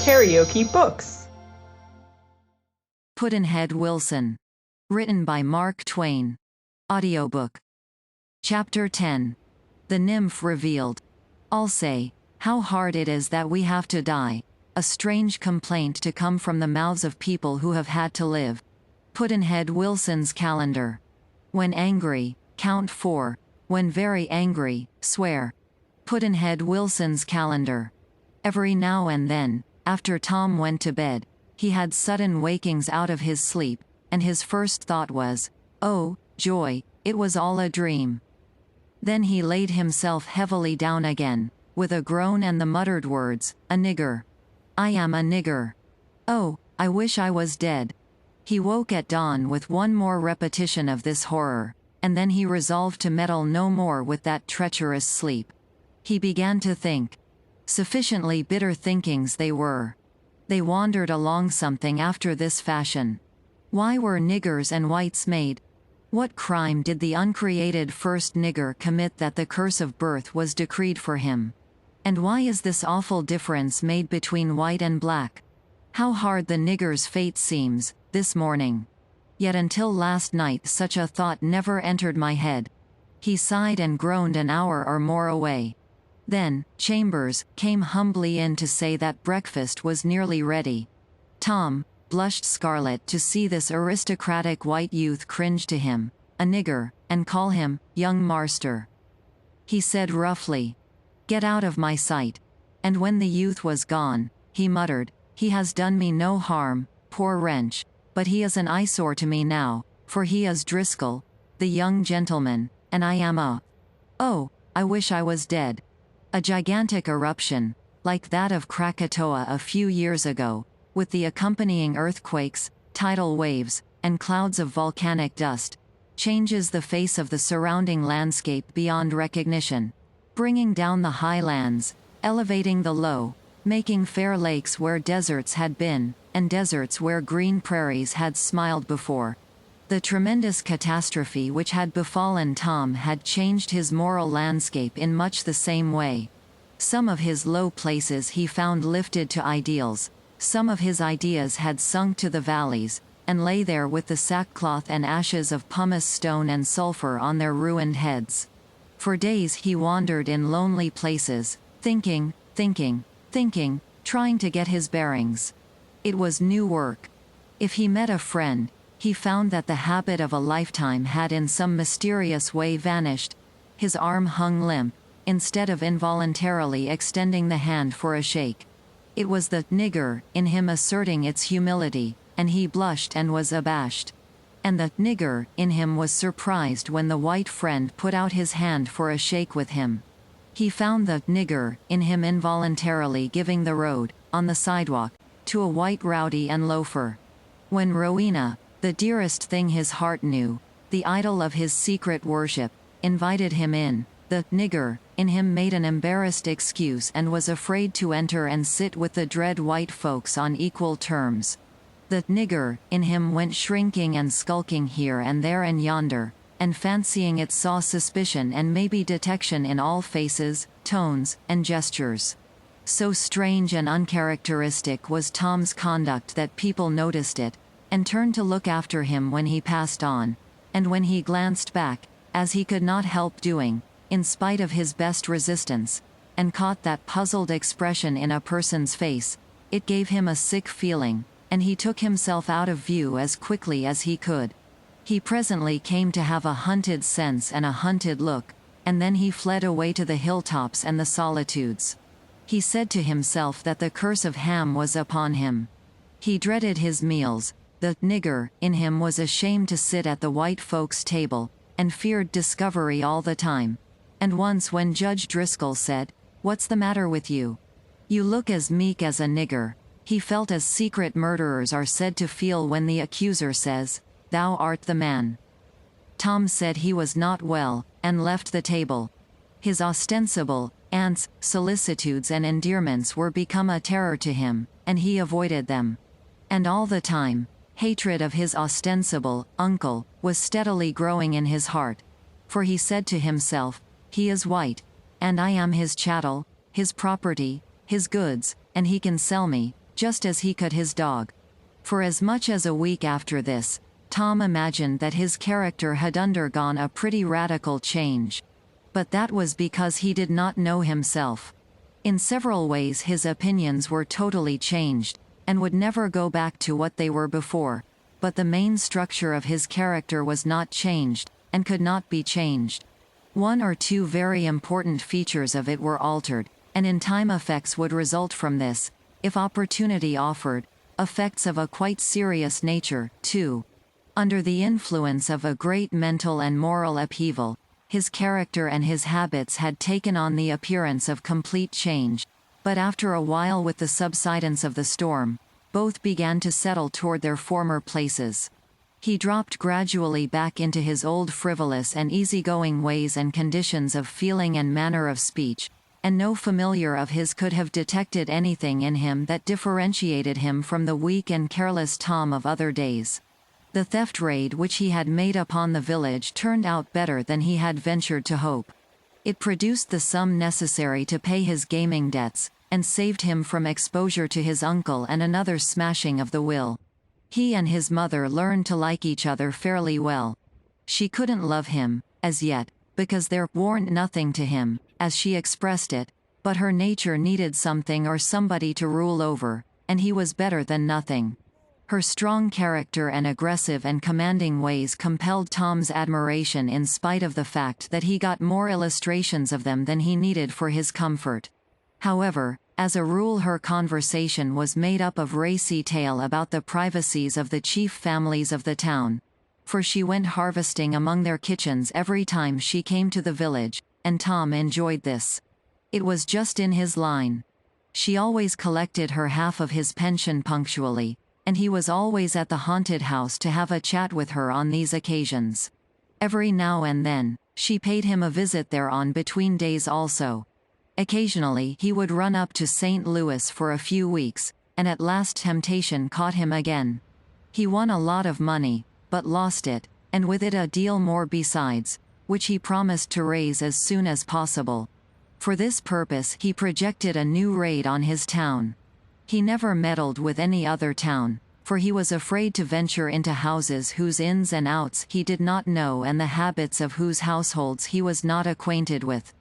KaraokeBooks. Pudd'nhead Wilson. Written by Mark Twain. Audiobook. Chapter 10. The Nymph Revealed. I'll say, how hard it is that we have to die. A strange complaint to come from the mouths of people who have had to live. Pudd'nhead Wilson's Calendar. When angry, count 4. When very angry, swear. Pudd'nhead Wilson's Calendar. Every now and then, after Tom went to bed, he had sudden wakings out of his sleep, and his first thought was, oh, joy, it was all a dream. Then he laid himself heavily down again, with a groan and the muttered words, a nigger. I am a nigger. Oh, I wish I was dead. He woke at dawn with one more repetition of this horror, and then he resolved to meddle no more with that treacherous sleep. He began to think. Sufficiently bitter thinkings they were. They wandered along something after this fashion. Why were niggers and whites made? What crime did the uncreated first nigger commit that the curse of birth was decreed for him? And why is this awful difference made between white and black? How hard the nigger's fate seems, this morning. Yet until last night such a thought never entered my head. He sighed and groaned an hour or more away. Then, Chambers came humbly in to say that breakfast was nearly ready. Tom blushed scarlet to see this aristocratic white youth cringe to him, a nigger, and call him, young marster. He said roughly, get out of my sight. And when the youth was gone, he muttered, he has done me no harm, poor wretch, but he is an eyesore to me now, for he is Driscoll, the young gentleman, and I am a... Oh, I wish I was dead. A gigantic eruption, like that of Krakatoa a few years ago, with the accompanying earthquakes, tidal waves, and clouds of volcanic dust, changes the face of the surrounding landscape beyond recognition, bringing down the high lands, elevating the low, making fair lakes where deserts had been, and deserts where green prairies had smiled before. The tremendous catastrophe which had befallen Tom had changed his moral landscape in much the same way. Some of his low places he found lifted to ideals, some of his ideas had sunk to the valleys, and lay there with the sackcloth and ashes of pumice stone and sulfur on their ruined heads. For days he wandered in lonely places, thinking, trying to get his bearings. It was new work. If he met a friend, he found that the habit of a lifetime had in some mysterious way vanished. His arm hung limp, instead of involuntarily extending the hand for a shake. It was the nigger in him asserting its humility, and he blushed and was abashed. And the nigger in him was surprised when the white friend put out his hand for a shake with him. He found the nigger in him involuntarily giving the road, on the sidewalk, to a white rowdy and loafer. When Rowena, the dearest thing his heart knew, the idol of his secret worship, invited him in, the nigger in him made an embarrassed excuse and was afraid to enter and sit with the dread white folks on equal terms. The nigger in him went shrinking and skulking here and there and yonder, and fancying it saw suspicion and maybe detection in all faces, tones, and gestures. So strange and uncharacteristic was Tom's conduct that people noticed it, and turned to look after him when he passed on, and when he glanced back, as he could not help doing, in spite of his best resistance, and caught that puzzled expression in a person's face, it gave him a sick feeling, and he took himself out of view as quickly as he could. He presently came to have a hunted sense and a hunted look, and then he fled away to the hilltops and the solitudes. He said to himself that the curse of Ham was upon him. He dreaded his meals. The nigger in him was ashamed to sit at the white folks' table, and feared discovery all the time. And once when Judge Driscoll said, "What's the matter with you? You look as meek as a nigger," he felt as secret murderers are said to feel when the accuser says, "Thou art the man." Tom said he was not well, and left the table. His ostensible aunts, solicitudes and endearments were become a terror to him, and he avoided them. And all the time, hatred of his ostensible uncle was steadily growing in his heart. For he said to himself, he is white, and I am his chattel, his property, his goods, and he can sell me, just as he could his dog. For as much as a week after this, Tom imagined that his character had undergone a pretty radical change. But that was because he did not know himself. In several ways his opinions were totally changed, and would never go back to what they were before, but the main structure of his character was not changed, and could not be changed. One or two very important features of it were altered, and in time effects would result from this, if opportunity offered, effects of a quite serious nature, too. Under the influence of a great mental and moral upheaval, his character and his habits had taken on the appearance of complete change, but after a while, with the subsidence of the storm, both began to settle toward their former places. He dropped gradually back into his old frivolous and easygoing ways and conditions of feeling and manner of speech, and no familiar of his could have detected anything in him that differentiated him from the weak and careless Tom of other days. The theft raid which he had made upon the village turned out better than he had ventured to hope. It produced the sum necessary to pay his gaming debts, and saved him from exposure to his uncle and another smashing of the will. He and his mother learned to like each other fairly well. She couldn't love him, as yet, because there warn't nothing to him, as she expressed it, but her nature needed something or somebody to rule over, and he was better than nothing. Her strong character and aggressive and commanding ways compelled Tom's admiration in spite of the fact that he got more illustrations of them than he needed for his comfort. However, as a rule her conversation was made up of racy tale about the privacies of the chief families of the town. For she went harvesting among their kitchens every time she came to the village, and Tom enjoyed this. It was just in his line. She always collected her half of his pension punctually, and he was always at the haunted house to have a chat with her on these occasions. Every now and then, she paid him a visit there on between days also. Occasionally he would run up to St. Louis for a few weeks, and at last temptation caught him again. He won a lot of money, but lost it, and with it a deal more besides, which he promised to raise as soon as possible. For this purpose he projected a new raid on his town. He never meddled with any other town, for he was afraid to venture into houses whose ins and outs he did not know and the habits of whose households he was not acquainted with.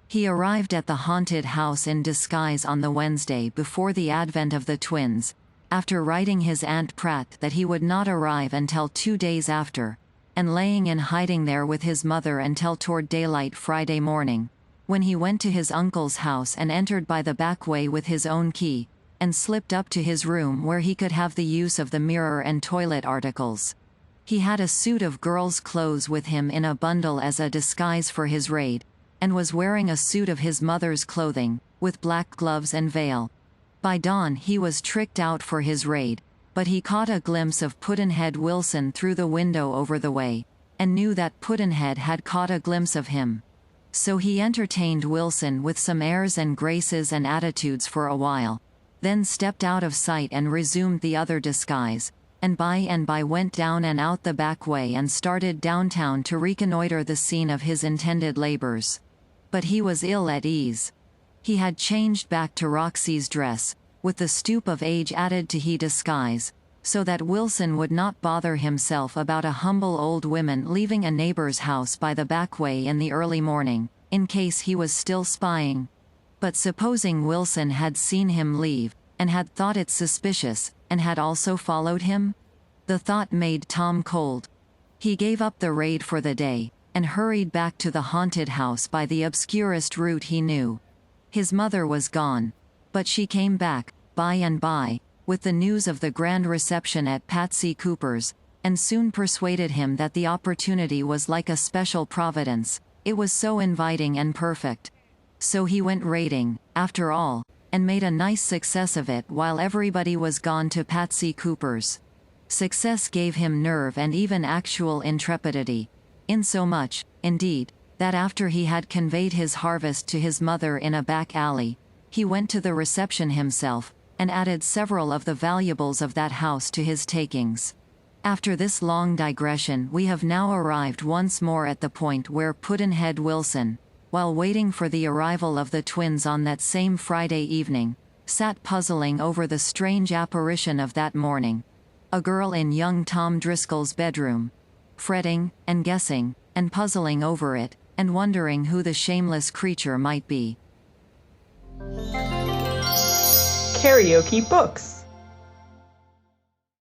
He arrived at the haunted house in disguise on the Wednesday before the advent of the twins, after writing his Aunt Pratt that he would not arrive until 2 days after, and laying in hiding there with his mother until toward daylight Friday morning, when he went to his uncle's house and entered by the back way with his own key, and slipped up to his room where he could have the use of the mirror and toilet articles. He had a suit of girl's clothes with him in a bundle as a disguise for his raid, and was wearing a suit of his mother's clothing, with black gloves and veil. By dawn he was tricked out for his raid, but he caught a glimpse of Pudd'nhead Wilson through the window over the way, and knew that Pudd'nhead had caught a glimpse of him. So he entertained Wilson with some airs and graces and attitudes for a while, then stepped out of sight and resumed the other disguise, and by went down and out the back way and started downtown to reconnoiter the scene of his intended labors. But he was ill at ease. He had changed back to Roxy's dress, with the stoop of age added to his disguise, so that Wilson would not bother himself about a humble old woman leaving a neighbor's house by the back way in the early morning, in case he was still spying. But supposing Wilson had seen him leave, and had thought it suspicious, and had also followed him? The thought made Tom cold. He gave up the raid for the day, and hurried back to the haunted house by the obscurest route he knew. His mother was gone, but she came back, by and by, with the news of the grand reception at Patsy Cooper's, and soon persuaded him that the opportunity was like a special providence, it was so inviting and perfect. So he went raiding, after all, and made a nice success of it while everybody was gone to Patsy Cooper's. Success gave him nerve and even actual intrepidity, insomuch, indeed, that after he had conveyed his harvest to his mother in a back alley, he went to the reception himself, and added several of the valuables of that house to his takings. After this long digression we have now arrived once more at the point where Pudd'nhead Wilson, while waiting for the arrival of the twins on that same Friday evening, sat puzzling over the strange apparition of that morning. A girl in young Tom Driscoll's bedroom. Fretting, and guessing, and puzzling over it, and wondering who the shameless creature might be. KaraokeBooks.